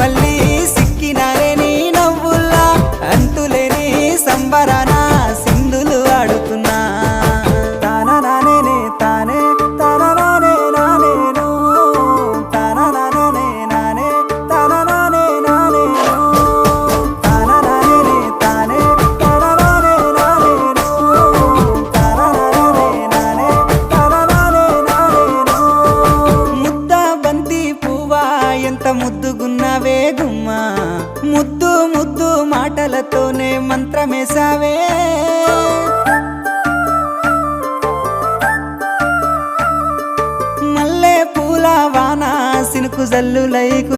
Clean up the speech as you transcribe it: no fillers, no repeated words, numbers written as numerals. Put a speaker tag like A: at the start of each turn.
A: మళ్ళీ సిక్కినారే నీ నవ్వుల్లా అంతులేని సంబరాన సింధులు ఆడుతున్నా తాననానే తానే తాననానే నానేను తాననానే నానే తాననానే నానేను తాననానే తానే తాననానే నానేను తాననానే నానే తాననానే నానేను ముద్ద బంతి పువ్వా ఎంత ముద్దుగున్నావే గుమ్మా ముద్దు ముద్దు మాటలతోనే మంత్రమేసావే మల్లె పూల వాన సినుకు జల్లులై